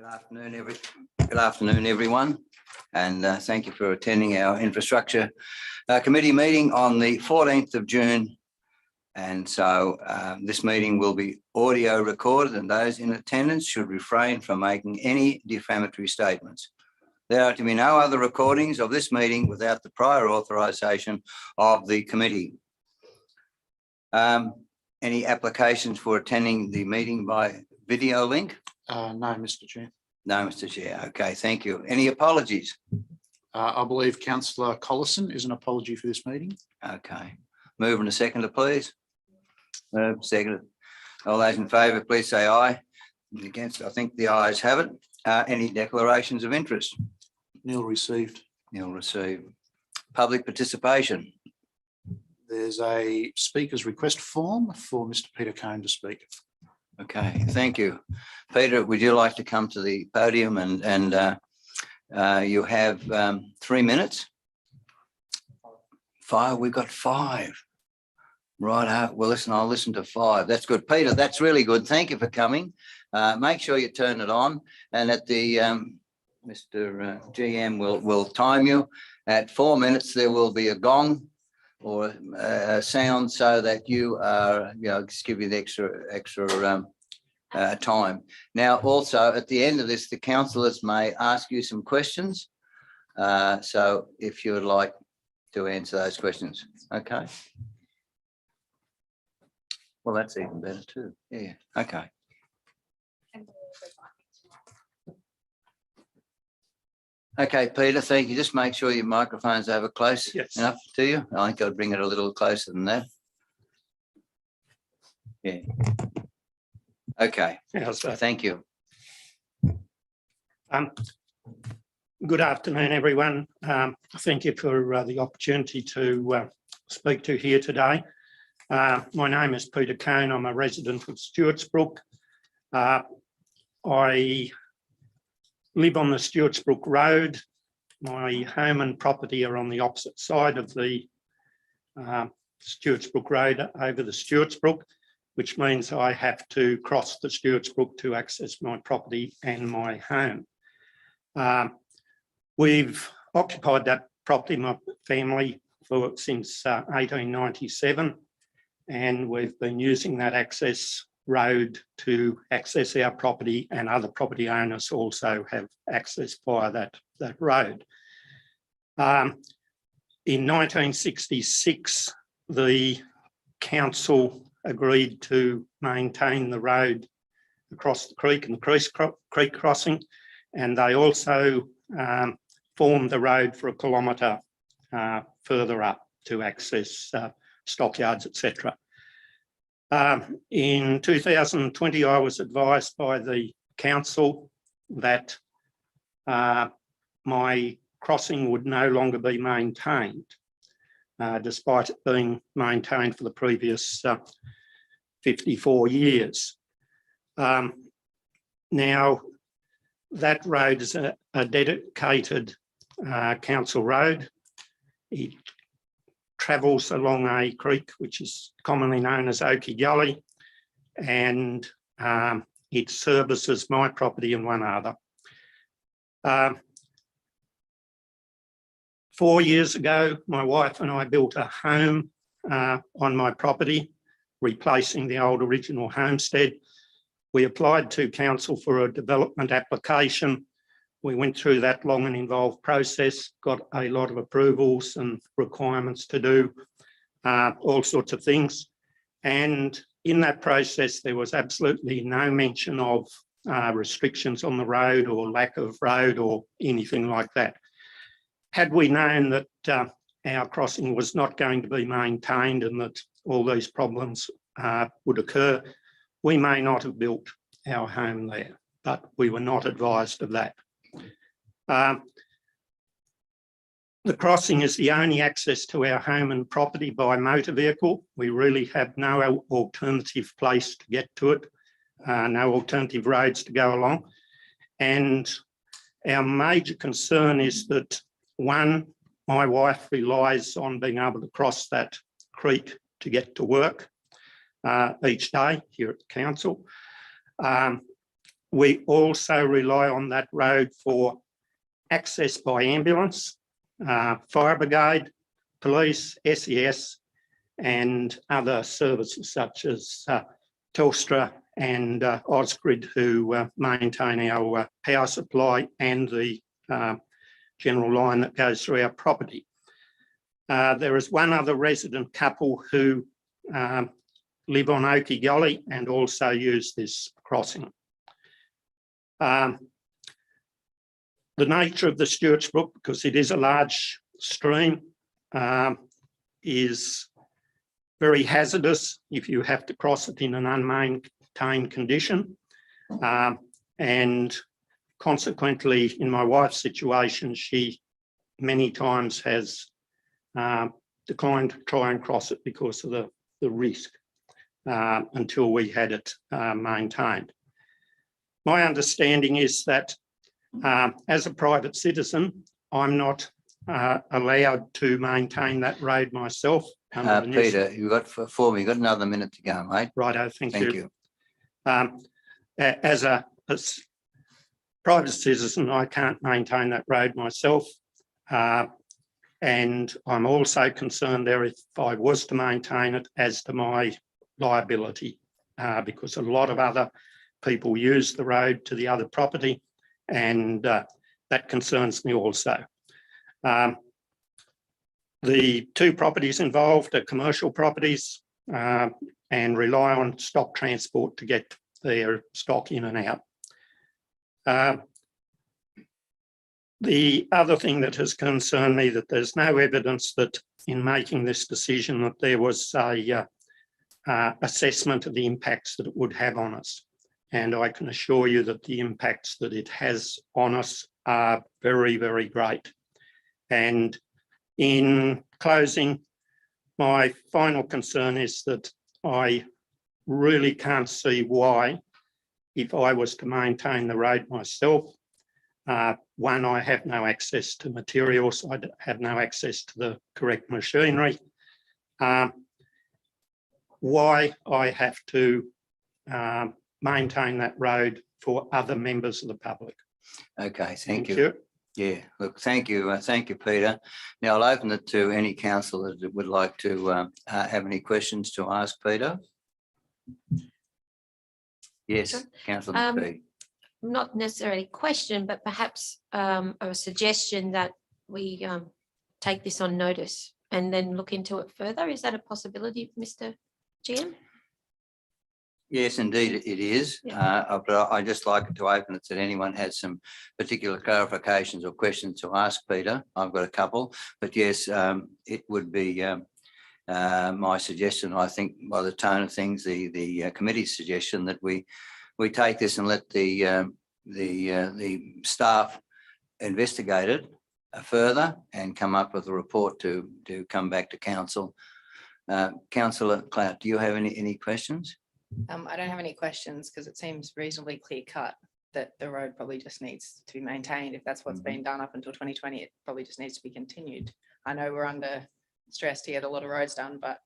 Good afternoon, everyone, and thank you for attending our Infrastructure Committee meeting on the 14th of June. And so this meeting will be audio recorded, and those in attendance should refrain from making any defamatory statements. There are to be no other recordings of this meeting without the prior authorisation of the committee. Any applications for attending the meeting by video link? No, Mr. Chair. No, Mr. Chair. Okay, thank you. Any apologies? I believe Councillor Collison is an apology for this meeting. Okay. Move and a seconder, please. Seconded. All those in favour, please say aye. Against, I think the ayes have it. Any declarations of interest? Nil received. Nil received. Public participation. There's a speaker's request form for Mr. Peter Cone to speak. Okay, thank you. Peter, would you like to come to the podium and you have 3 minutes? 5, we've got 5. Right, well, listen, I'll listen to 5. That's good. Peter, that's really good. Thank you for coming. Make sure you turn it on, and at the Mr. GM will time you. At 4 minutes, there will be a gong or a sound so that you are, just give you the extra time. Now, also at the end of this, the councillors may ask you some questions. So if you would like to answer those questions, okay. Well, that's even better too. Yeah, okay. Okay, Peter, thank you. Just make sure your microphone's over close enough to you. I think I'll bring it a little closer than that. Yeah. Okay. Thank you. Good afternoon, everyone. Thank you for the opportunity to speak to here today. My name is Peter Cone. I'm a resident of Stewartsbrook. I live on the Stewartsbrook Road. My home and property are on the opposite side of the Stewartsbrook Road over the Stewartsbrook, which means I have to cross the Stewartsbrook to access my property and my home. We've occupied that property, my family, since 1897, and we've been using that access road to access our property, and other property owners also have access via that road. In 1966, the council agreed to maintain the road across the creek and the creek crossing, and they also formed the road for 1 kilometre further up to access stockyards, etc. In 2020, I was advised by the council that my crossing would no longer be maintained, despite it being maintained for the previous 54 years. Now, that road is a dedicated council road. It travels along a creek which is commonly known as Oakey Gully, and it services my property and one other. 4 years ago, my wife and I built a home on my property, replacing the old original homestead. We applied to council for a development application. We went through that long and involved process, got a lot of approvals and requirements to do all sorts of things. And in that process, there was absolutely no mention of restrictions on the road or lack of road or anything like that. Had we known that our crossing was not going to be maintained and that all these problems would occur, we may not have built our home there, but we were not advised of that. The crossing is the only access to our home and property by motor vehicle. We really have no alternative place to get to it, no alternative roads to go along. And our major concern is that, one, my wife relies on being able to cross that creek to get to work each day here at the council. We also rely on that road for access by ambulance, fire brigade, police, SES, and other services such as Telstra and Ausgrid, who maintain our power supply and the general line that goes through our property. There is one other resident couple who live on Oaky Gully and also use this crossing. The nature of the Stewarts Brook, because it is a large stream, is very hazardous if you have to cross it in an unmaintained condition. And consequently, in my wife's situation, she many times has declined to try and cross it because of the risk until we had it maintained. My understanding is that as a private citizen, I'm not allowed to maintain that road myself. Peter, you've got you've got another minute to go, mate. Righto, thank you. Thank you. As a private citizen, I can't maintain that road myself. And I'm also concerned there if I was to maintain it as to my liability, because a lot of other people use the road to the other property, and that concerns me also. The two properties involved are commercial properties and rely on stock transport to get their stock in and out. The other thing that has concerned me that there's no evidence that in making this decision that there was a assessment of the impacts that it would have on us. And I can assure you that the impacts that it has on us are very, very great. And in closing, my final concern is that I really can't see why, if I was to maintain the road myself, one, I have no access to materials, I have no access to the correct machinery. Why I have to maintain that road for other members of the public. Okay, thank you. Yeah, look, thank you, Peter. Now I'll open it to any councillor that would like to have any questions to ask Peter. Yes, Sure. Councillor McPhee. Not necessarily a question, but perhaps a suggestion that we take this on notice and then look into it further. Is that a possibility, Mr. GM? Yes, indeed it is. But I just like to open it that anyone has some particular clarifications or questions to ask Peter. I've got a couple, but yes, it would be my suggestion. I think by the tone of things, the committee's suggestion that we take this and let the staff investigate it further and come up with a report to come back to council. Councillor Clout, do you have any questions? I don't have any questions because it seems reasonably clear cut that the road probably just needs to be maintained. If that's what's been done up until 2020, it probably just needs to be continued. I know we're under stress to get a lot of roads done, but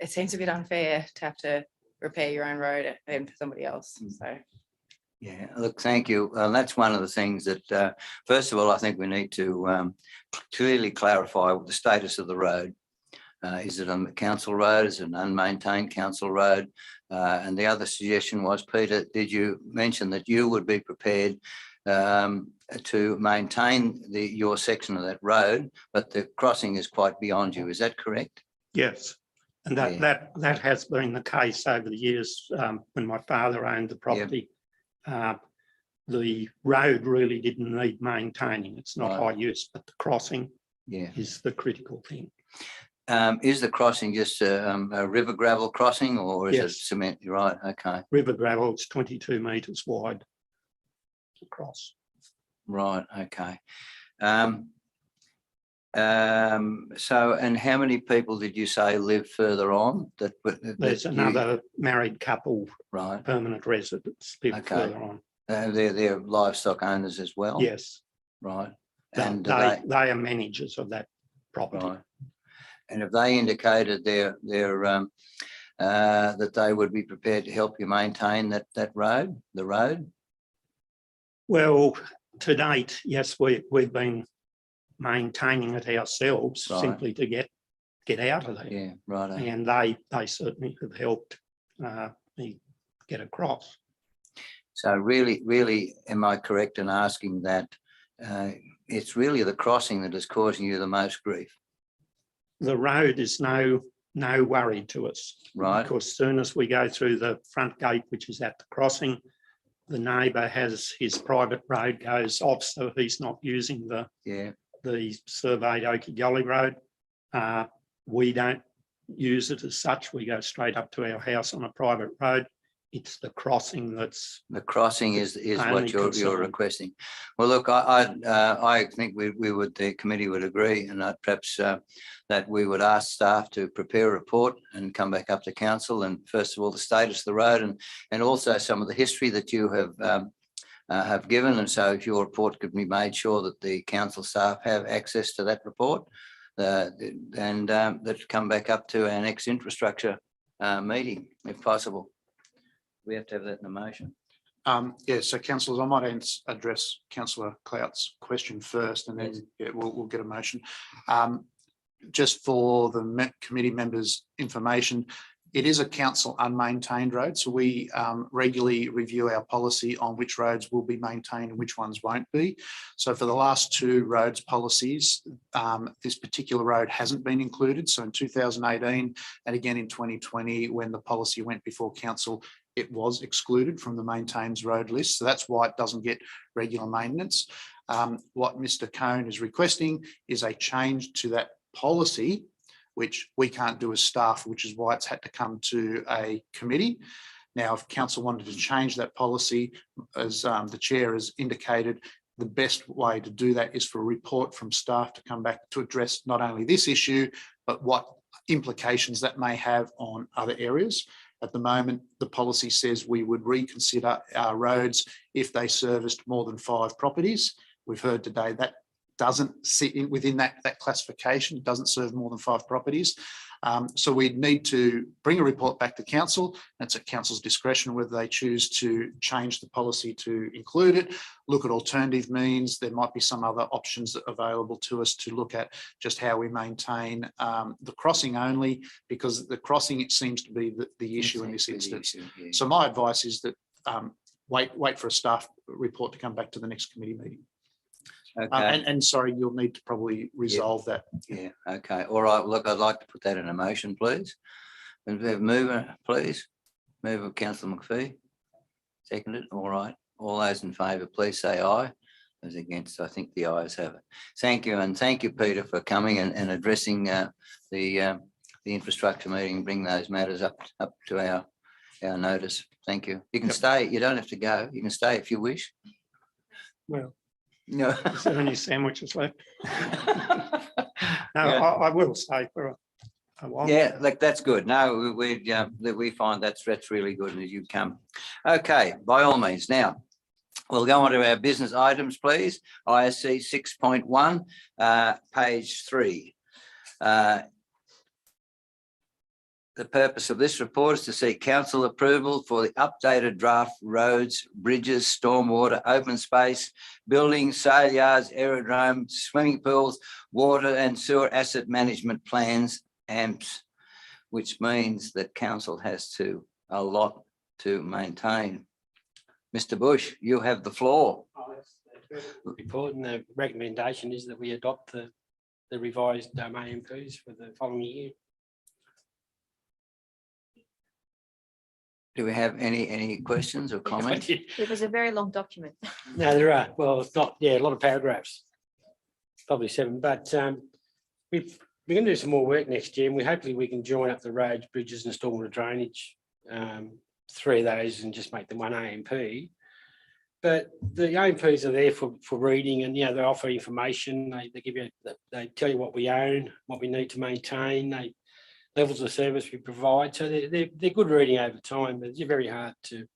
it seems a bit unfair to have to repair your own road and for somebody else. So. Yeah, look, thank you. That's one of the things that, first of all, I think we need to clearly clarify the status of the road. Is it a council road? Is it an unmaintained council road? And the other suggestion was, Peter, did you mention that you would be prepared to maintain your section of that road, but the crossing is quite beyond you? Is that correct? Yes, and that has been the case over the years. When my father owned the property, the road really didn't need maintaining. It's not high use, but the crossing is the critical thing. Is the crossing just a river gravel crossing, or is it cement? You're right. Okay. River gravel, it's 22 metres wide across. Right. Okay. So, and how many people did you say live further on? There's another married couple, right? Permanent residents live further on. They're livestock owners as well. Yes. Right. And they are managers of that property. Right. And have they indicated that they would be prepared to help you maintain that road, the road? Well, to date, yes, we've been maintaining it ourselves Right. simply to get out of there. Yeah, right. And they certainly have helped me get across. So really, am I correct in asking that it's really the crossing that is causing you the most grief, The road is no worry to us. right? Because soon as we go through the front gate, which is at the crossing, the neighbour has his private road goes off, so he's not using Yeah, the surveyed Oakey Gully Road. We don't use it as such. We go straight up to our house on a private road. It's the crossing that's the crossing is Only what you're concern. requesting. Well, look, I think we would, the committee would agree, and perhaps that we would ask staff to prepare a report and come back up to council. And first of all, the status of the road and also some of the history that you have given. And so if your report could be made sure that the council staff have access to that report and that come back up to our next infrastructure meeting, if possible. We have to have that in a motion. Yeah, so councillors, I might address councillor Clout's question first, and then Yes. we'll get a motion. Just for the committee members' information, it is a council unmaintained road, so we regularly review our policy on which roads will be maintained and which ones won't be. So for the last two roads policies, this particular road hasn't been included. So in 2018 and again in 2020, when the policy went before council, it was excluded from the maintains road list. So that's why it doesn't get regular maintenance. What Mr. Cone is requesting is a change to that policy, which we can't do as staff, which is why it's had to come to a committee. Now, if council wanted to change that policy, as the chair has indicated, the best way to do that is for a report from staff to come back to address not only this issue, but what implications that may have on other areas. At the moment, the policy says we would reconsider our roads if they serviced more than 5 properties. We've heard today that doesn't sit within that classification. It doesn't serve more than 5 properties. So we'd need to bring a report back to council. That's at council's discretion whether they choose to change the policy to include it, look at alternative means. There might be some other options available to us to look at just how we maintain the crossing only, because the crossing, it seems to be the issue in this instance. So my advice is that wait for a staff report to come back to the next committee meeting. Okay. And sorry, you'll need to probably resolve that. Yeah, okay. All right. Look, I'd like to put that in a motion, please. And we have mover, please. Mover, councillor McPhee. Seconded. All right. All those in favour, please say aye. Those against, I think the ayes have it. Thank you. And thank you, Peter, for coming and addressing the infrastructure meeting, bring those matters up to our notice. Thank you. You can stay. You don't have to go. You can stay if you wish. well. No. Is there any sandwiches left? No, Yeah. I will stay for a while. Yeah, like that's good. No, we find that's really good as you come. Okay, by all means. Now, we'll go on to our business items, please. ISC 6.1, page 3. The purpose of this report is to seek council approval for the updated draft roads, bridges, stormwater, open space, buildings, sale yards, aerodrome, swimming pools, water and sewer asset management plans, AMPS, which means that council has a lot to maintain. Mr. Bush, you have the floor. Report, and the recommendation is that we adopt the revised AMPs for the following year. Do we have any questions or comments? It was a very long document. No, there are. Well, it's not. Yeah, a lot of paragraphs, probably 7. But we're going to do some more work next year, and hopefully we can join up the roads, bridges, and stormwater drainage. 3 of those, and just make them one AMP. But the AMPs are there for reading, and they offer information. They give you, they tell you what we own, what we need to maintain. Levels of service we provide, so they're good reading over time, but it's very hard to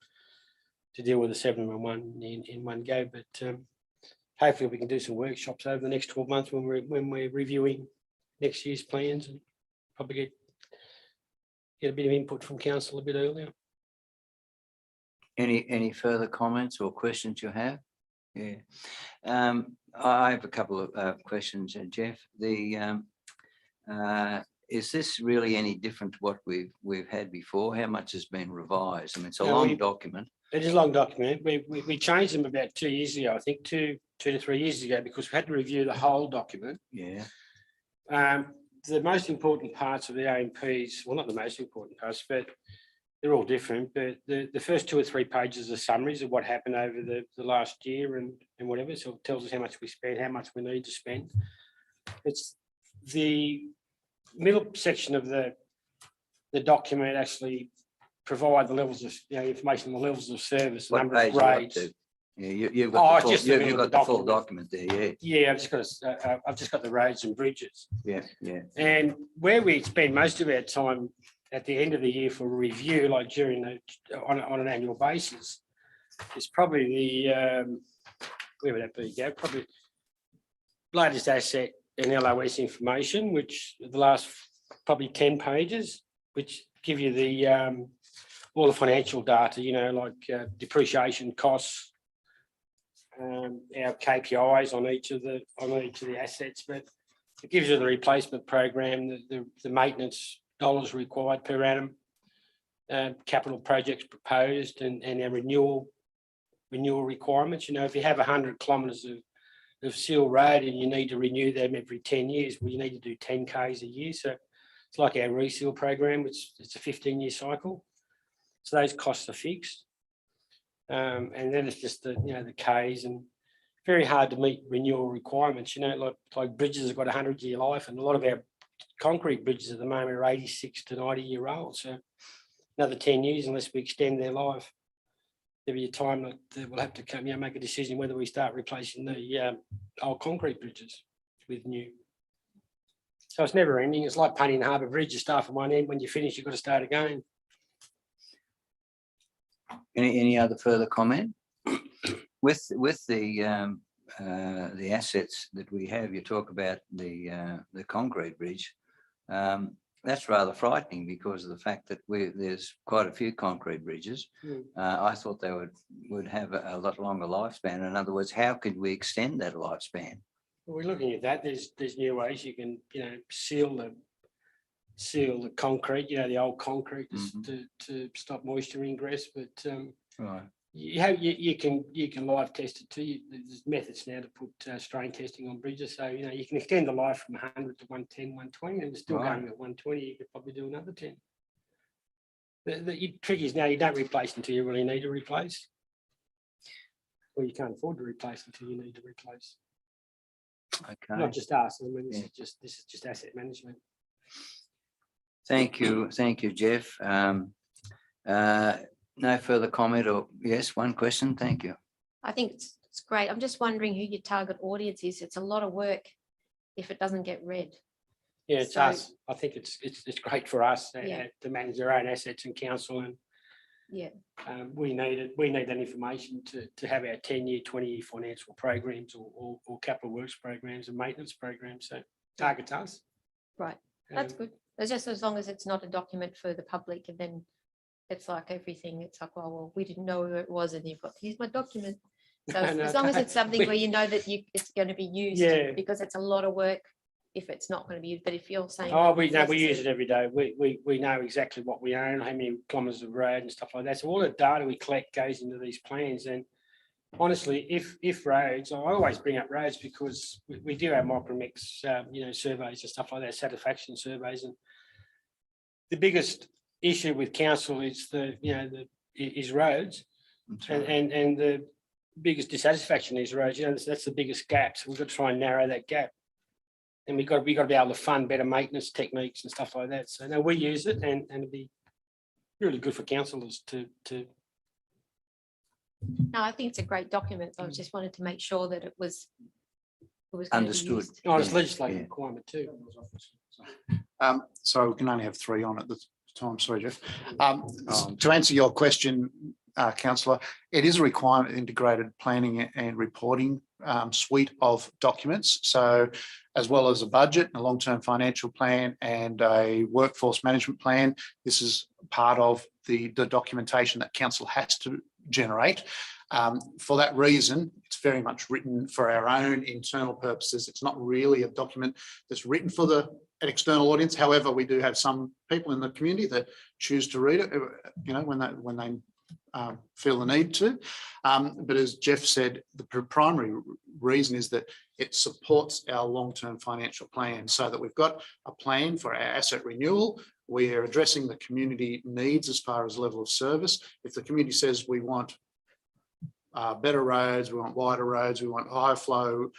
deal with the 7 in one go. But hopefully we can do some workshops over the next 12 months when we're reviewing next year's plans, and probably get a bit of input from council a bit earlier. Any further comments or questions you have? Yeah. I have a couple of questions, Jeff. Is this really any different to what we've had before? How much has been revised? I mean, it's a No, long document. It is a long document. We changed them about 2 years ago, I think 2 to 3 years ago, because we had to review the whole document. Yeah. The most important parts of the AMPs, well, not the most important parts, but they're all different. But the first 2 or 3 pages are summaries of what happened over the last year and whatever. So it tells us how much we spent, how much we need to spend. It's the middle section of the document actually provide the levels of, information on the levels of service, What number of page are you up grades. to? Yeah, you've Oh, got just the you've middle got of the the full document there. Yeah. Yeah, I've just got the roads and bridges. Yeah. Yeah. And where we spend most of our time at the end of the year for review, like on an annual basis, is probably where would that be? Yeah, probably latest asset and LOS information, which the last probably 10 pages, which give you the all the financial data, like depreciation costs, our KPIs on each of the assets, but it gives you the replacement program, the maintenance dollars required per annum, capital projects proposed, and our renewal requirements. If you have 100 kilometres of seal road and you need to renew them every 10 years, well, you need to do 10 Ks a year. So it's like our reseal program, it's a 15-year cycle. So those costs are fixed. And then it's just the Ks, and very hard to meet renewal requirements. Like bridges have got a 100-year life, and a lot of our concrete bridges at the moment are 86 to 90-year old. So another 10 years, unless we extend their life, there'll be a time that we'll have to come, make a decision whether we start replacing the old concrete bridges with new. So it's never ending. It's like painting the Harbour Bridge. You start from one end. When you finish, you've got to start again. Any other further comment? With the assets that we have, you talk about the concrete bridge. That's rather frightening because of the fact that there's quite a few concrete bridges. I thought they would have a lot longer lifespan. In other words, how could we extend that lifespan? Well, we're looking at that. There's new ways you can seal the concrete, the old concrete to stop moisture ingress. But Right. you can live test it too. There's methods now to put strain testing on bridges, so you can extend the life from 100 to 110, 120, and it's still going at 120. You could probably do another 10. The trick is now you don't replace until you really need to replace, or you can't afford to replace until you need to replace. Okay. Not just us. I mean, this is just asset management. Thank you, Jeff. No further comment, or yes, one question. Thank you. I think it's great. I'm just wondering who your target audience is. It's a lot of work if it doesn't get read. Yeah, it's So- us. I think it's great for us Yeah. to manage our own assets in council, and Yeah, we need that information to have our 10-year, 20-year financial programs or capital works programs and maintenance programs. So targets us. right. That's Um, good. It's just as long as it's not a document for the public, and then it's like everything. It's like, well, we didn't know who it was, and you've got, here's my document. So No, as long as no, it's something where you know that it's going to be used, Yeah. because it's a lot of work if it's not going to be used. But if you're saying, Oh, that we it's know, we use necessary- it every day. We know exactly what we own, how many kilometres of road and stuff like that. So all the data we collect goes into these plans. And honestly, if roads, I always bring up roads because we do our micromix, surveys and stuff like that, satisfaction surveys. And the biggest issue with council is is roads, That's right. and the biggest dissatisfaction is roads. That's the biggest gap. So we've got to try and narrow that gap. And we got to be able to fund better maintenance techniques and stuff like that. So no, we use it, and it'd be really good for councillors to. No, I think it's a great document. I just wanted to make sure that it was going to be Understood. used. Oh, it's Yeah, legislative yeah. requirement too. So we can only have 3 on at the time. Sorry, Jeff. Oh. To answer your question, councillor, it is a requirement integrated planning and reporting suite of documents. So as well as a budget, a long-term financial plan and a workforce management plan, this is part of the documentation that council has to generate. For that reason, it's very much written for our own internal purposes. It's not really a document that's written for an external audience. However, we do have some people in the community that choose to read it, when they feel the need to. But as Jeff said, the primary reason is that it supports our long-term financial plan, so that we've got a plan for our asset renewal. We're addressing the community needs as far as level of service. If the community says we want better roads, we want wider roads, we want higher flow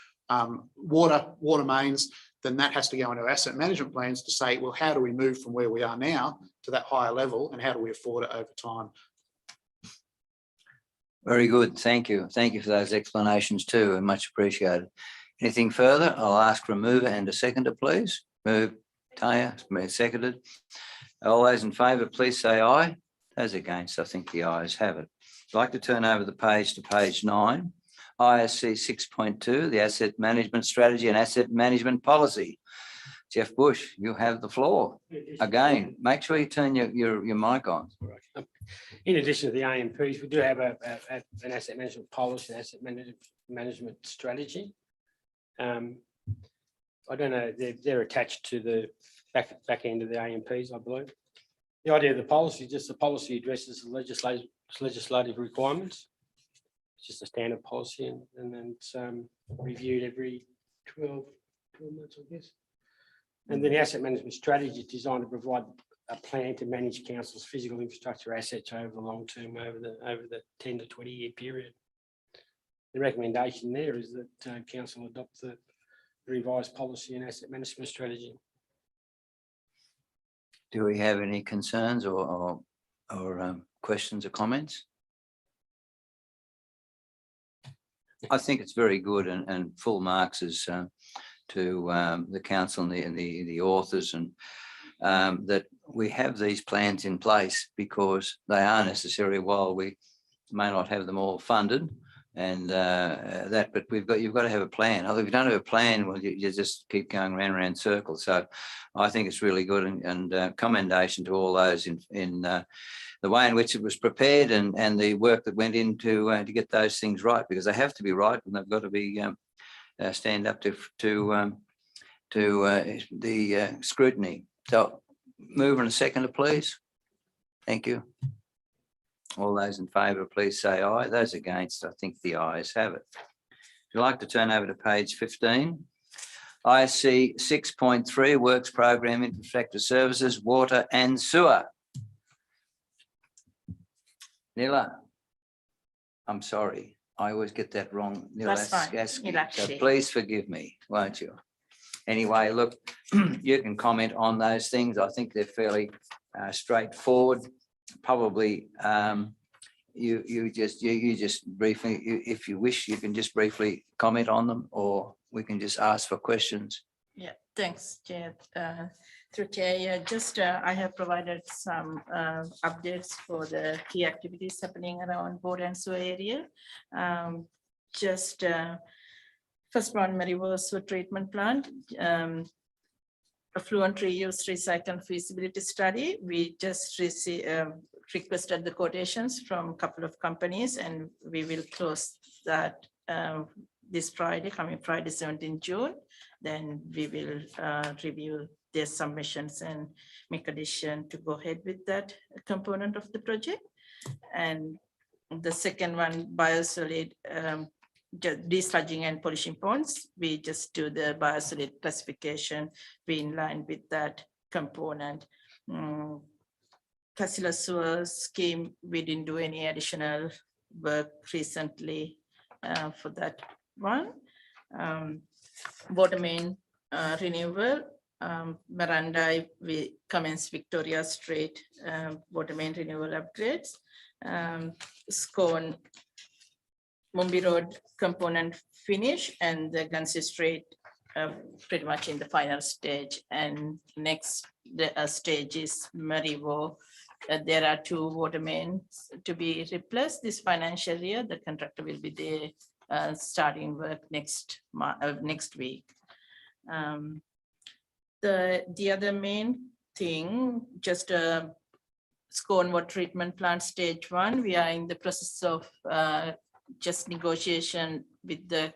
water mains, then that has to go into asset management plans to say, well, how do we move from where we are now to that higher level, and how do we afford it over time? Very good. Thank you. Thank you for those explanations too, and much appreciated. Anything further? I'll ask for a mover and a seconder, please. Move, Taya, seconded. All those in favour, please say aye. Those against, I think the ayes have it. I'd like to turn over the page to page 9, ISC 6.2, the Asset Management Strategy and Asset Management Policy. Jeff Bush, you have the floor. Again, make sure you turn your mic on. In addition to the AMPs, we do have an asset management policy and asset management strategy. I don't know, they're attached to the back end of the AMPs, I believe. The idea of the policy, just the policy addresses the legislative requirements. It's just a standard policy, and then it's reviewed every 12 months, I guess. And then the asset management strategy is designed to provide a plan to manage council's physical infrastructure assets over the long term, over the 10 to 20 year period. The recommendation there is that council adopt the revised policy and asset management strategy. Do we have any concerns or questions or comments? I think it's very good and full marks as to the council and the authors, and that we have these plans in place because they are necessary while we may not have them all funded, and but you've got to have a plan. If you don't have a plan, well, you just keep going round and round circles. So I think it's really good, and commendation to all those in the way in which it was prepared and the work that went into to get those things right, because they have to be right and they've got to be stand up to the scrutiny. So move in a seconder, please. Thank you. All those in favour, please say aye. Those against, I think the ayes have it. If you'd like to turn over to page 15, ISC 6.3, Works Program Infrastructure Services, Water and Sewer. Nila, I'm sorry. I always get that wrong. That's fine. So please forgive me, won't you? Anyway, look, you can comment on those things. I think they're fairly straightforward. Probably you just briefly, if you wish, you can just briefly comment on them, or we can just ask for questions. Yeah, thanks, Chair. Through Chair, yeah, just I have provided some updates for the key activities happening around water and sewer area. First one, Maryville Sewer Treatment Plant, affluent reuse recycle feasibility study. We just requested the quotations from a couple of companies, and we will close that this Friday, coming Friday, 17 June. Then we will review their submissions and make a decision to go ahead with that component of the project. And the second one, biosolid desludging and polishing ponds. We just do the biosolid classification. We in line with that component. Casilla sewer scheme, we didn't do any additional work recently for that one. Water main renewal, Miranda, we commence Victoria Street water main renewal upgrades. Scone, Mumbai Road component finish, and the Gunsey Street pretty much in the final stage. And next stage is Maryville. There are 2 water mains to be replaced this financial year. The contractor will be there starting work next week. The other main thing, just Scone Water Treatment Plant Stage 1. We are in the process of just negotiation with the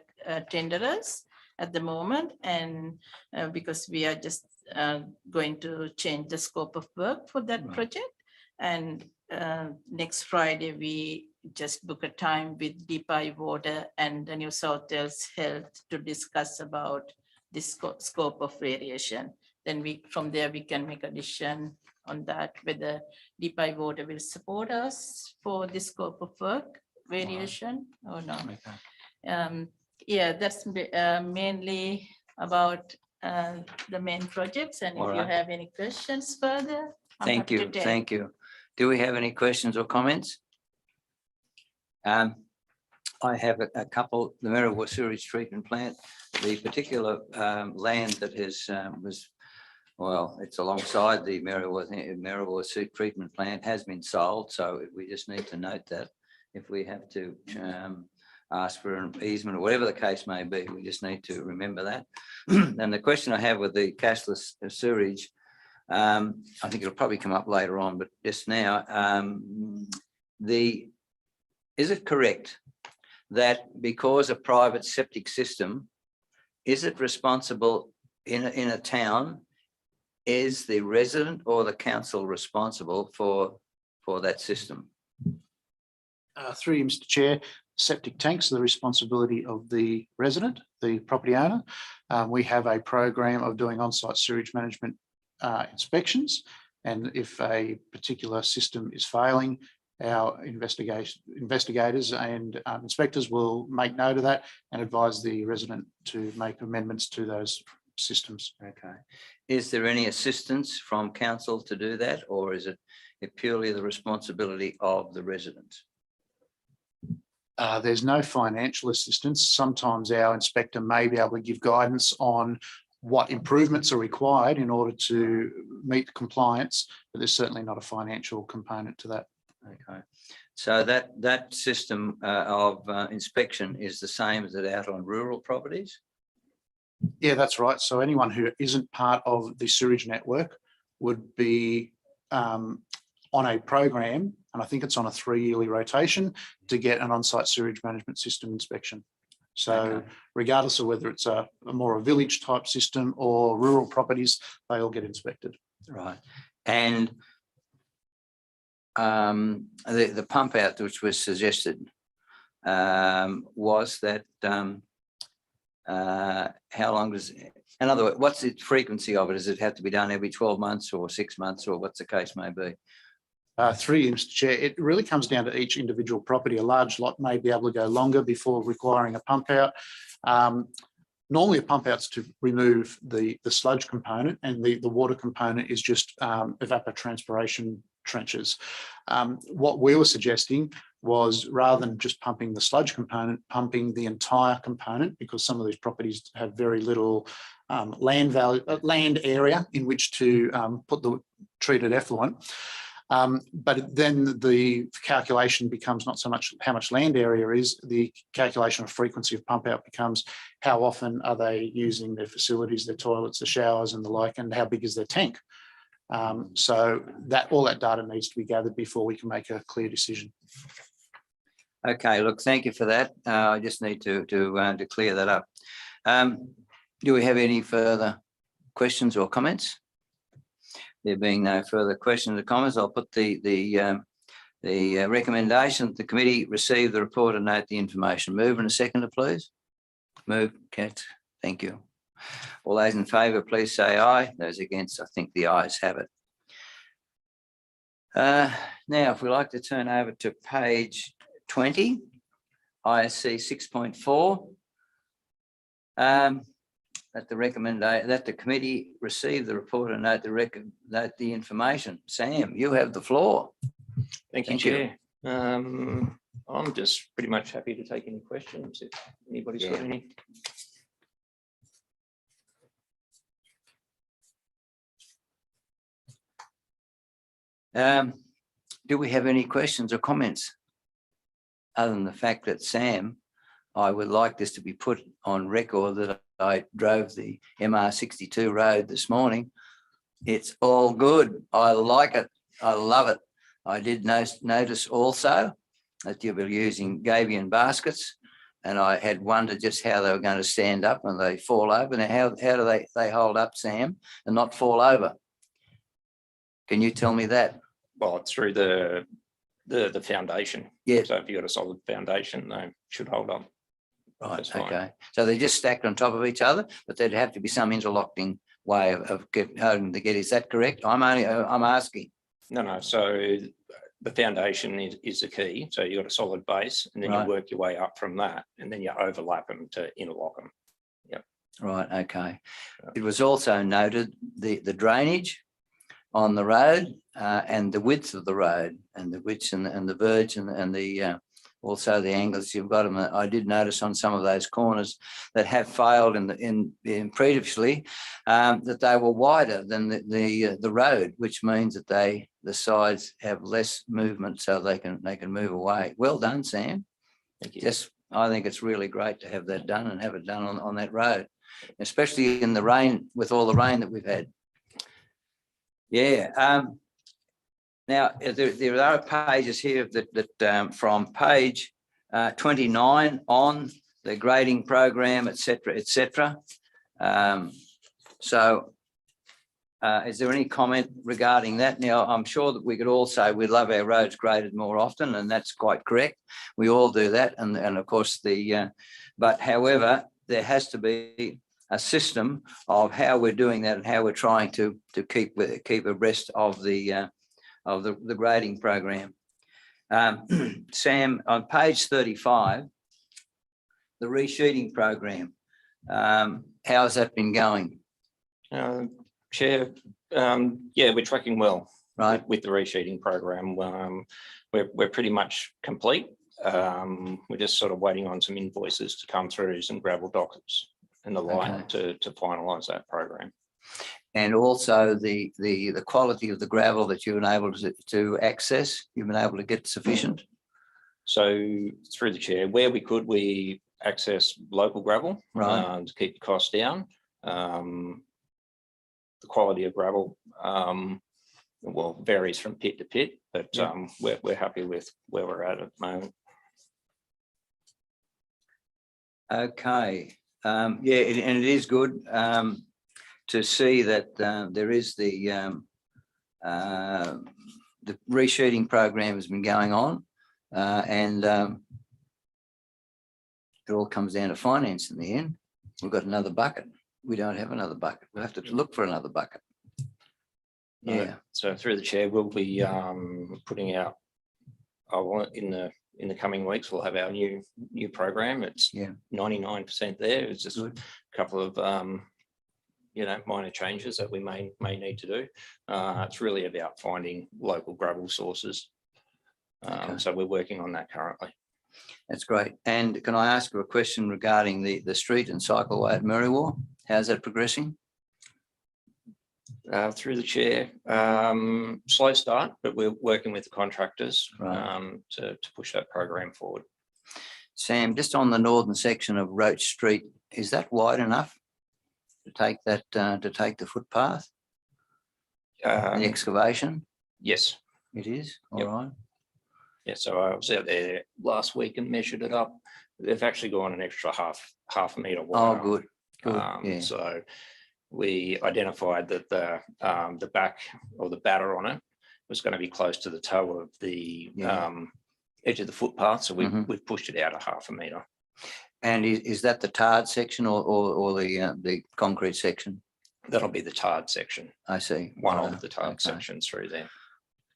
tenderers at the moment, and because we are just going to change the scope of work for that Right. project. And next Friday, we just book a time with DPI Water and the New South Wales Health to discuss about this scope of variation. Then from there, we can make a decision on that, whether DPI Water will support us for this scope of work variation or not. Okay. Yeah, that's mainly about the main projects, and All if you right. have any questions further. I'm Thank happy to you, take. thank you. Do we have any questions or comments? I have a couple, the Merriwa Sewage Treatment Plant, the particular land that was, well, it's alongside the Merriwa Sewage Treatment Plant has been sold, so we just need to note that if we have to ask for an easement or whatever the case may be, we just need to remember that. And the question I have with the cashless sewage, I think it'll probably come up later on, but just now, is it correct that because a private septic system, is it responsible in a town, is the resident or the council responsible for that system? Through you, Mr. Chair, septic tanks are the responsibility of the resident, the property owner. We have a program of doing on-site sewage management inspections, and if a particular system is failing, our investigators and inspectors will make note of that and advise the resident to make amendments to those systems. Okay. Is there any assistance from council to do that, or is it purely the responsibility of the residents? There's no financial assistance. Sometimes our inspector may be able to give guidance on what improvements are required in order to meet compliance, but there's certainly not a financial component to that. Okay, so that system of inspection is the same as it out on rural properties? Yeah, that's right. So anyone who isn't part of the sewage network would be on a program, and I think it's on a 3-yearly rotation, to get an on-site sewage management system inspection. So Okay. regardless of whether it's a more a village type system or rural properties, they all get inspected. Right, and the pump out which was suggested was that how long does, in other words, what's the frequency of it? Does it have to be done every 12 months or 6 months, or what's the case may be? Through you, Mr. Chair, it really comes down to each individual property. A large lot may be able to go longer before requiring a pump out. Normally a pump out's to remove the sludge component, and the water component is just evapotranspiration trenches. What we were suggesting was, rather than just pumping the sludge component, pumping the entire component, because some of these properties have very little land area in which to put the treated effluent. But then the calculation becomes not so much how much land area is, the calculation of frequency of pump out becomes how often are they using their facilities, their toilets, the showers and the like, and how big is their tank. So that all that data needs to be gathered before we can make a clear decision. Okay, look, thank you for that. I just need to clear that up. Do we have any further questions or comments? There being no further questions or comments, I'll put the recommendation that the committee receive the report and note the information. Move and a seconder, please. Move, Kat. Thank you. All those in favour, please say aye. Those against, I think the ayes have it. Now, if we like to turn over to page 20, ISC 6.4. That the committee receive the report and note the information. Sam, you have the floor. Thank you, Chair. I'm just pretty much happy to take any questions if anybody's got any. Do we have any questions or comments? Other than the fact that, Sam, I would like this to be put on record that I drove the MR62 road this morning. It's all good. I like it. I love it. I did notice also that you were using Gabion baskets. And I had wondered just how they were going to stand up and they fall over. Now, how do they hold up, Sam, and not fall over? Can you tell me that? Well, it's through the foundation. Yeah. So if you've got a solid foundation, they should hold up. Right, That's fine. okay. So they're just stacked on top of each other, but there'd have to be some interlocking way of holding together. Is that correct? I'm asking. No. So the foundation is the key. So you've got a solid base and then Right. you work your way up from that and then you overlap them to interlock them. Right, okay. It was also noted the drainage on the road and the width of the road and the width and the verge and the also the angles you've got them. I did notice on some of those corners that have failed in previously that they were wider than the road, which means that the sides have less movement, so they can move away. Well done, Sam. Thank you. Just, I think it's really great to have that done and have it done on that road, especially in the rain, with all the rain that we've had. Yeah. Now, there are pages here that from page 29 on the grading program, et cetera, et cetera. So is there any comment regarding that? Now, I'm sure that we could all say we love our roads graded more often, and that's quite correct. We all do that. And of course, but however, there has to be a system of how we're doing that and how we're trying to keep abreast of the grading program. Sam, on page 35, the resheeting program, how's that been going? Chair, yeah, we're tracking well. Right. With the resheeting program. We're pretty much complete. We're just sort of waiting on some invoices to come through, some gravel dockets and the like to finalise that program. And also the quality of the gravel that you've been able to access, you've been able to get sufficient? So through the chair, where we could, we access local gravel to keep the costs down. The quality of gravel, well, varies from pit to pit, but we're happy with where we're at the moment. Okay. Yeah, and it is good to see that there is the resheeting program has been going on, and it all comes down to finance in the end. We've got another bucket. We don't have another bucket. We'll have to look for another bucket. Yeah. So through the chair, we'll be putting out in the coming weeks. We'll have our new program. It's 99% there. It's just a couple of minor changes that we may need to do. It's really about finding local gravel sources. So we're working on that currently. That's great. And can I ask you a question regarding the street and cycleway at Merriwa? How's that progressing? Through the chair, slow start, but we're working with the contractors to push that program forward. Sam, just on the northern section of Roach Street, is that wide enough to take that to take the footpath? The excavation? Yes, it is. All right. Yeah, so I was out there last week and measured it up. They've actually gone an extra half a metre wide. Oh, good. Yeah. So we identified that the back or the batter on it was going to be close to the toe of the edge of the footpath. So we've pushed it out a half a metre. And is that the tarred section or the concrete section? That'll be the tarred section. I see. One of the tarred sections through there.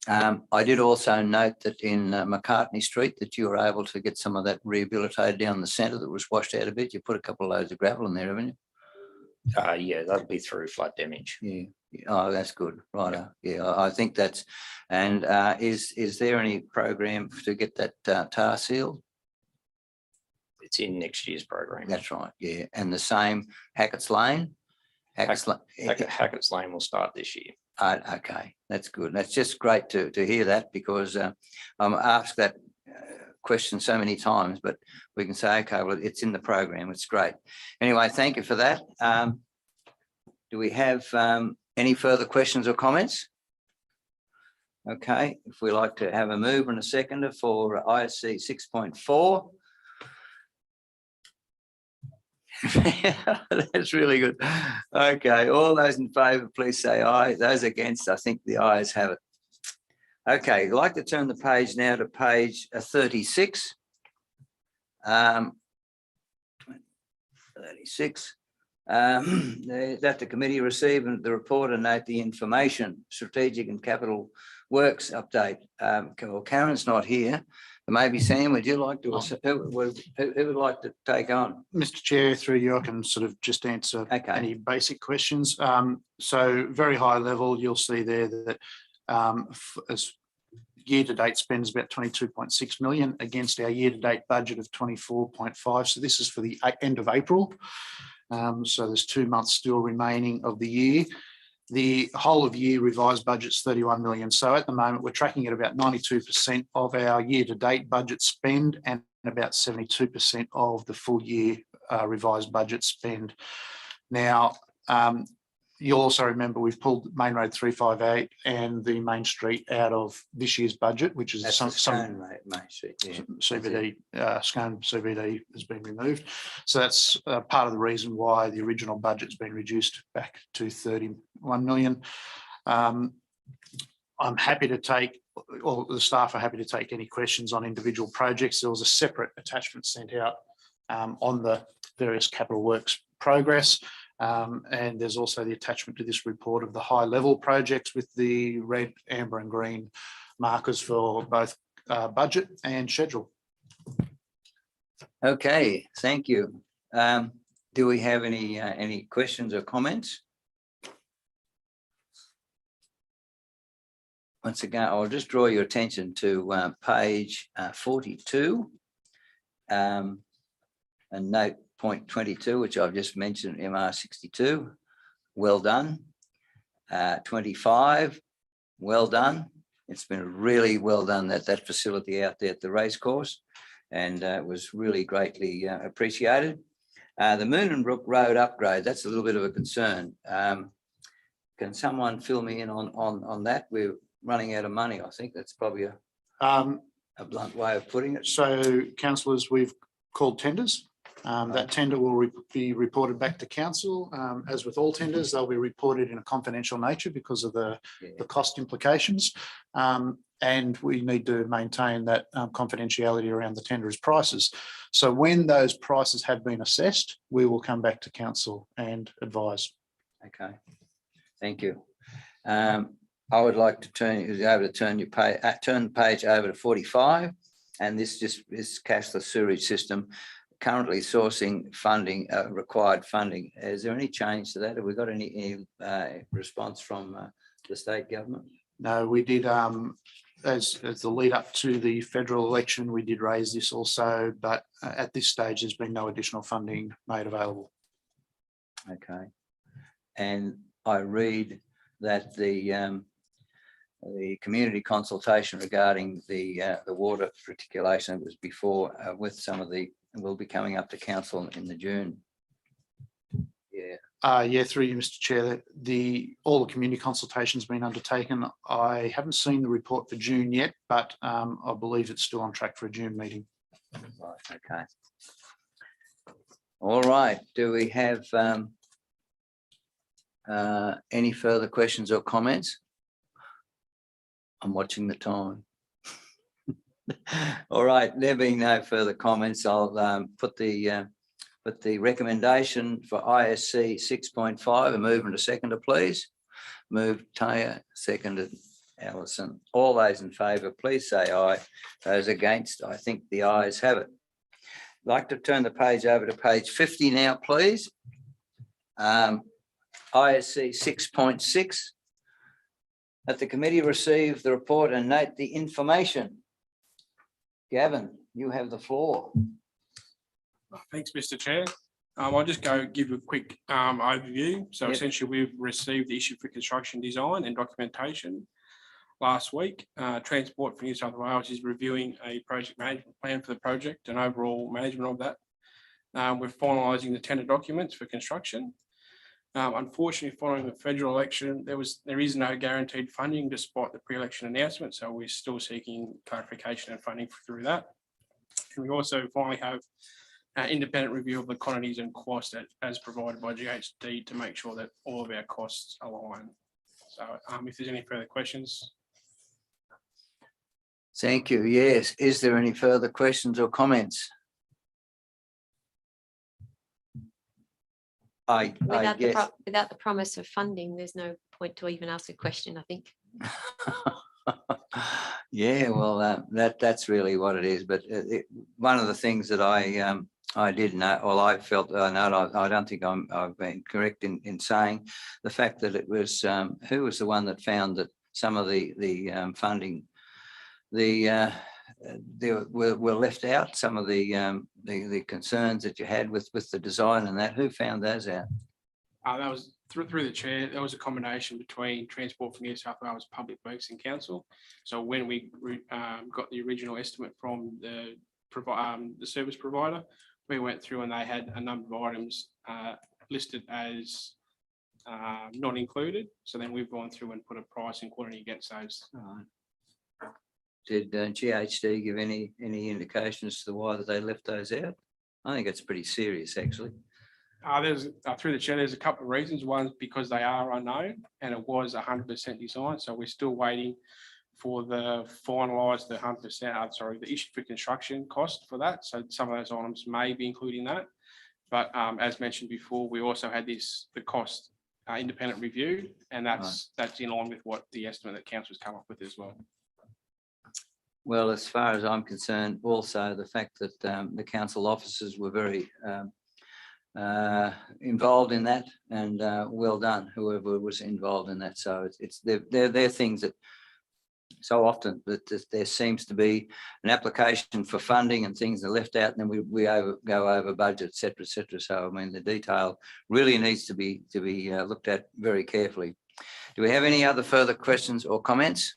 I did also note that in McCartney Street that you were able to get some of that rehabilitated down the centre that was washed out a bit. You put a couple of loads of gravel in there, haven't you? Yeah, that'll be through flood damage. Yeah. Oh, that's good. Right. Yeah, I think that's. And is there any program to get that tar sealed? It's in next year's program. That's right. Yeah. And the same Hackett's Lane? Hackett's Lane will start this year. Okay, that's good. That's just great to hear that, because I'm asked that question so many times, but we can say, okay, well, it's in the program. It's great. Anyway, thank you for that. Do we have any further questions or comments? Okay, if we like to have a mover and a seconder for ISC 6.4. That's really good. Okay, all those in favour, please say aye. Those against, I think the ayes have it. Okay, I'd like to turn the page now to page 36. 36. That the committee receive the report and note the information, strategic and capital works update. Well, Karen's not here. Maybe Sam, would you like to, who would like to take on? Mr. Chair, through you, I can sort of just answer Okay. any basic questions. So very high level, you'll see there that as year-to-date spends about 22.6 million against our year-to-date budget of 24.5. So this is for the end of April. So there's 2 months still remaining of the year. The whole of year revised budget's 31 million. So at the moment, we're tracking at about 92% of our year-to-date budget spend and about 72% of the full year revised budget spend. Now, you'll also remember we've pulled Main Road 358 and the Main Street out of this year's budget, which is That's some Main Street, yeah. CBD, Scone CBD has been removed. So that's part of the reason why the original budget's been reduced back to 31 million. I'm happy to take, or the staff are happy to take any questions on individual projects. There was a separate attachment sent out on the various capital works progress. And there's also the attachment to this report of the high level projects with the red, amber and green markers for both budget and schedule. Okay, thank you. Do we have any questions or comments? Once again, I'll just draw your attention to page 42 and note point 22, which I've just mentioned, MR 62, well done. 25, well done. It's been really well done, that facility out there at the racecourse, and it was really greatly appreciated. The Moonanbrook Road upgrade, that's a little bit of a concern. Can someone fill me in on that? We're running out of money. I think that's probably a blunt way of putting it. So councillors, we've called tenders. That tender will be reported back to council. As with all tenders, they'll be reported in a confidential nature because of the cost implications. And we need to maintain that confidentiality around the tender's prices. So when those prices have been assessed, we will come back to council and advise. Okay, thank you. I would like to turn the page over to 45, and this cashless sewerage system. Currently sourcing funding, required funding. Is there any change to that? Have we got any response from the state government? No, we did, as the lead up to the federal election, we did raise this also, but at this stage, there's been no additional funding made available. Okay. And I read that the community consultation regarding the water reticulation was before with some of the, will be coming up to council in the June. Yeah. Yeah, through you, Mr. Chair, all the community consultations been undertaken. I haven't seen the report for June yet, but I believe it's still on track for a June meeting. Right, okay. All right, do we have any further questions or comments? I'm watching the time. All right, there being no further comments, I'll put the recommendation for ISC 6.5, a move and a seconder, please. Moved Taya, seconded Allison. All those in favour, please say aye. Those against, I think the ayes have it. I'd like to turn the page over to page 50 now, please. ISC 6.6. That the committee receive the report and note the information. Gavin, you have the floor. Thanks, Mr. Chair. I'll just give you a quick overview. So Yep. essentially, we've received the issue for construction design and documentation last week. Transport for New South Wales is reviewing a project management plan for the project and overall management of that. We're finalising the tender documents for construction. Unfortunately, following the federal election, there is no guaranteed funding despite the pre-election announcement. So we're still seeking clarification and funding through that. And we also finally have independent review of the quantities and costs as provided by GHD to make sure that all of our costs align. So if there's any further questions. Thank you. Yes. Is there any further questions or comments? I guess. Without the promise of funding, there's no point to even ask a question, I think. Yeah, well, that's really what it is. But one of the things that I did know, well, I felt I don't think I've been correct in saying the fact that it was who was the one that found that some of the funding they were left out, some of the concerns that you had with the design and that. Who found those out? That was through the chair. There was a combination between Transport for New South Wales Public Works and Council. So when we got the original estimate from the service provider, we went through and they had a number of items listed as not included. So then we've gone through and put a price and quantity against those. Did GHD give any indications to why that they left those out? I think it's pretty serious, actually. There's through the chair, there's a couple of reasons. One, because they are unknown and it was 100% design. So we're still waiting for the finalised, the 100%, sorry, the issue for construction cost for that. So some of those items may be including that. But as mentioned before, we also had the cost independent review, and that's in line with what the estimate that council's come up with as well. Well, as far as I'm concerned, also the fact that the council officers were very involved in that, and well done, whoever was involved in that. So they're things that so often that there seems to be an application for funding and things are left out, and then we go over budget, et cetera, et cetera. So I mean, the detail really needs to be looked at very carefully. Do we have any other further questions or comments?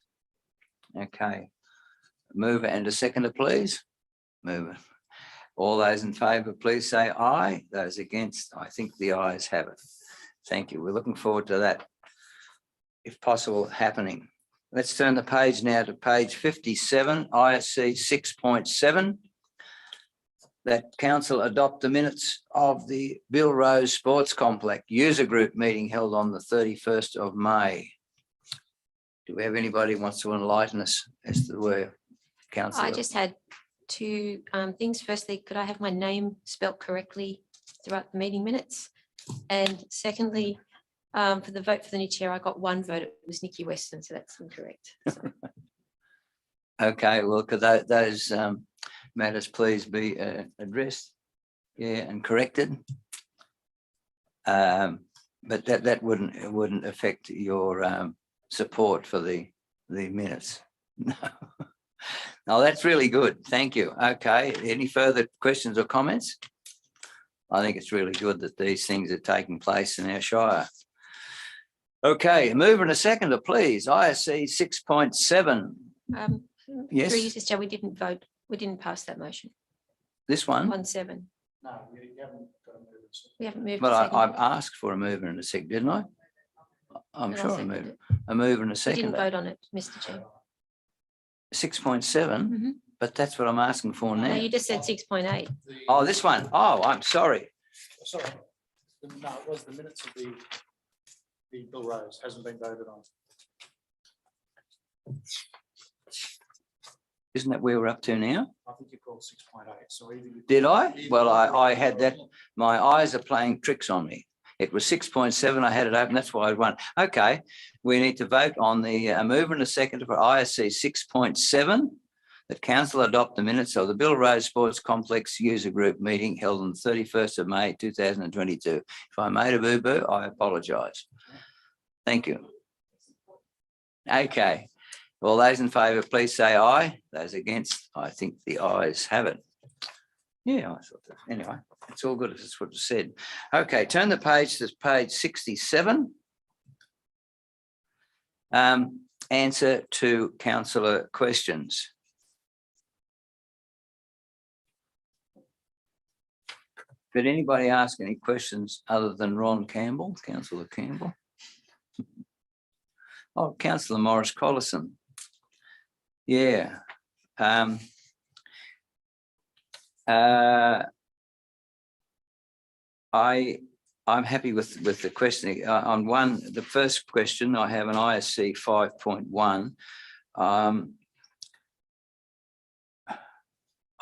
Okay. Mover and a seconder, please. Mover. All those in favour, please say aye. Those against, I think the ayes have it. Thank you. We're looking forward to that, if possible, happening. Let's turn the page now to page 57, ISC 6.7. That council adopt the minutes of the Bill Rose Sports Complex user group meeting held on the 31st of May. Do we have anybody who wants to enlighten us as to where council? I just had two things. Firstly, could I have my name spelt correctly throughout the meeting minutes? And secondly, for the vote for the new chair, I got one vote. It was Nikki Weston, so that's incorrect. So. Okay, well, could those matters please be addressed, yeah, and corrected? But that wouldn't affect your support for the minutes. No. No, that's really good. Thank you. Okay, any further questions or comments? I think it's really good that these things are taking place in our shire. Okay, mover and a seconder, please. ISC 6.7. Yes. Through you, Mr. Chair, we didn't vote. We didn't pass that motion. This one? 1.7. No, you haven't got a move. We haven't moved. Well, a second. I've asked for a mover and a second, didn't I? I'm And I'll sure I second moved it. a mover and a We second. didn't vote on it, Mr. Chair. 6.7, Mhm. but that's what I'm asking for No, now. you just said 6.8. Oh, this one. Oh, I'm sorry. Sorry, no, it was the minutes of the Bill Rose hasn't been voted on. Isn't that where we're up to now? I think you called 6.8, so either you. Did I? Well, I had that. My eyes are playing tricks on me. It was 6.7. I had it open. That's why I won. Okay. We need to vote on the mover and a second for ISC 6.7, that council adopt the minutes of the Bill Rose Sports Complex user group meeting held on the 31st of May, 2022. If I made a boo-boo, I apologise. Thank you. Okay. All those in favour, please say aye. Those against, I think the ayes have it. Yeah, I thought that. Anyway, it's all good if it's what was said. Okay, turn the page to page 67. Answer to councillor questions. Did anybody ask any questions other than Ron Campbell, councillor Campbell? Oh, councillor Morris Collison. Yeah. I'm happy with the questioning. On the first question, I have an ISC 5.1.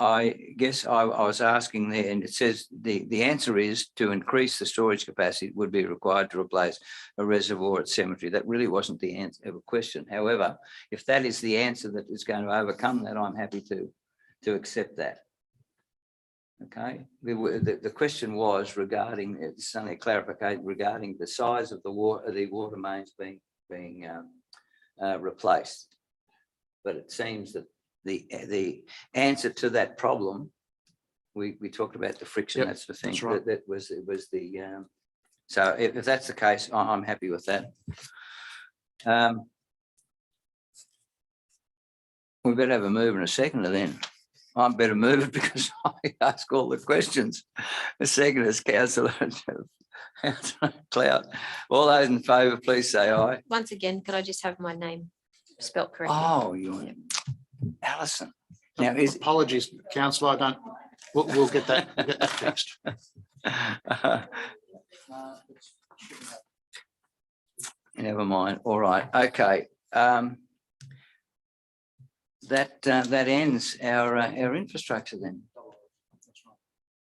I guess I was asking there, and it says the answer is to increase the storage capacity, it would be required to replace a reservoir at Cemetery. That really wasn't the answer of a question. However, if that is the answer that is going to overcome that, I'm happy to accept that. Okay, the question was regarding, it's only a clarification regarding the size of the water mains being replaced. But it seems that the answer to that problem, we talked about the friction, Yep, that's the thing. that's right. That was the so if that's the case, I'm happy with that. We better have a mover and a seconder then. I'm better move it because I ask all the questions. A second is councillor Clout. All those in favour, please say aye. Once again, could I just have my name spelt correctly? Oh, you're Alison. Now is Apologies, councillor, I don't, we'll get that fixed. Never mind. All right. Okay. That ends our infrastructure then.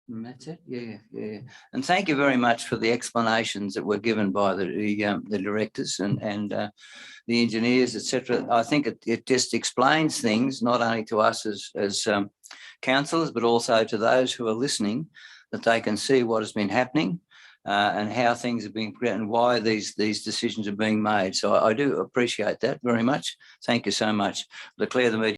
And that's it. Yeah. And thank you very much for the explanations that were given by the directors and the engineers, etc. I think it just explains things not only to us as councillors, but also to those who are listening, that they can see what has been happening and how things are being and why these decisions are being made. So I do appreciate that very much. Thank you so much. Declare the meeting.